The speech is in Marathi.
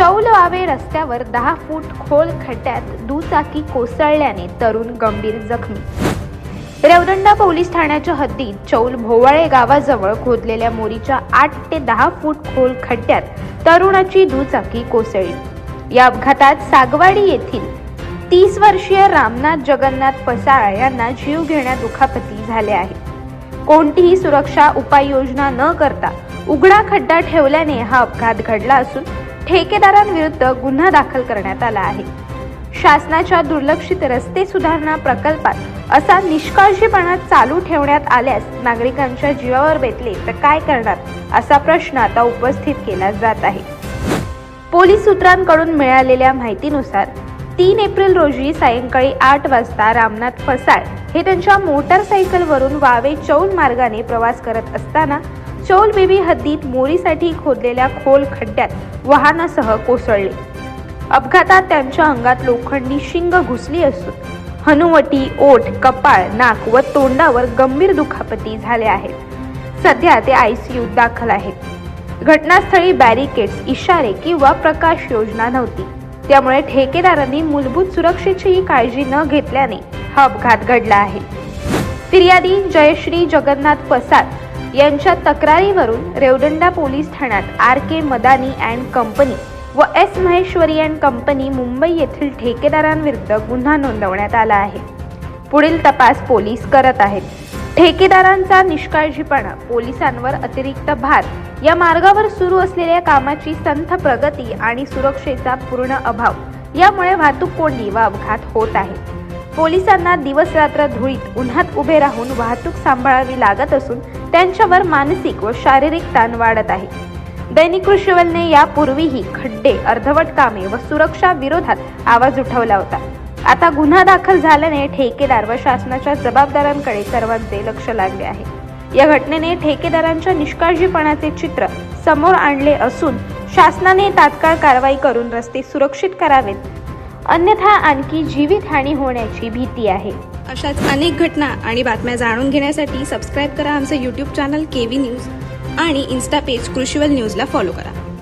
चौल वावे रस्त्यावर 10 फूट खोल खड्ड्यात दुचाकी कोसळल्याने तरुण गंभीर जखमी। रेवदंडा पोलीस ठाण्याच्या हद्दीत चौल भोवाळे गावाजवळ खोदलेल्या मोरीच्या 8 ते 10 फूट खोल खड्ड्यात तरुणाची दुचाकी कोसळली। या अपघातात सागवाडी येथील 30 वर्षीय रामनाथ जगन्नाथ पसाळ यांना जीव घेण्या दुखापती झाले आहे। कोणतीही सुरक्षा उपाययोजना न करता उघडा खड्डा ठेवल्याने हा अपघात घडला असून ठेकेदारांविरुद्ध गुन्हा दाखल करण्यात आला आहे। शासनाच्या दुर्लक्षित रस्ते सुधारणा प्रकल्पात असा निष्काळजीपणा चालू ठेवण्यात आल्यास नागरिकांच्या जीवावर बेतले तर काय करणार असा प्रश्न आता उपस्थित केला जात आहे। पोलीस सूत्रांकडून मिळालेल्या माहितीनुसार 3 एप्रिल रोजी सायंकाळी 8 वाजता रामनाथ पसाळ हे त्यांच्या मोटारसायकलवरून वावे चौल मार्गाने प्रवास करत असताना चौल बेबी हद्दीत मोरीसाठी खोदलेल्या खोल खड्ड्यात वाहनासह कोसळले। अपघातात त्यांच्या अंगात लोखंडी शिंग घुसली असून हनुवटी, ओठ, कपाळ, नाक व तोंडावर गंभीर दुखापती झाल्या आहेत। सध्या ते ICUत दाखल आहेत। घटनास्थळी बॅरिकेड्स, इशारे किंवा प्रकाश योजना नव्हती, त्यामुळे ठेकेदारांनी मूलभूत सुरक्षेची काळजी न घेतल्याने हा अपघात घडला आहे। फिर्यादी जयश्री जगन्नाथ पसाळ यांच्या तक्रारीवरून रेवदंडा पोलीस ठाण्यात RK मदानी अँड कंपनी व S Maheshwari and company Mumbai येथील ठेकेदारांविरुद्ध गुन्हा नोंदवण्यात आला आहे। पुढील तपास पोलीस करत आहेत। ठेकेदारांचा निष्काळजीपणा, पोलिसांवर अतिरिक्त भार, या मार्गावर सुरू असलेल्या कामाची संथ प्रगती आणि सुरक्षेचा पूर्ण अभाव यामुळे वाहतूक कोंडी व अपघात होत आहे। पोलिसांना दिवस रात्र धुळीत उन्हात उभे राहून वाहतूक सांभाळावी लागत असून त्यांच्यावर मानसिक व शारीरिक ताण वाढत आहे। दैनिक कृषीवलने यापूर्वीही खड्डे, अर्धवट कामे व सुरक्षा विरोधात आवाज उठवला होता। आता गुन्हा दाखल झाल्याने ठेकेदार व शासनाच्या जबाबदारांकडे सर्वांचे लक्ष लागले आहे। या घटनेने ठेकेदारांच्या निष्काळजीपणाचे चित्र समोर आणले असून शासनाने तात्काळ कारवाई करून रस्ते सुरक्षित करावेत, अन्यथा आणखी जीवितहानी होण्याची भीती आहे। अशाच अनेक घटना आणि बातम्या जाणून घेण्यासाठी सबस्क्राईब करा आमचे YouTube चॅनल KV न्यूज आणि इन्स्टा पेज कृषीवल न्यूजला फॉलो करा।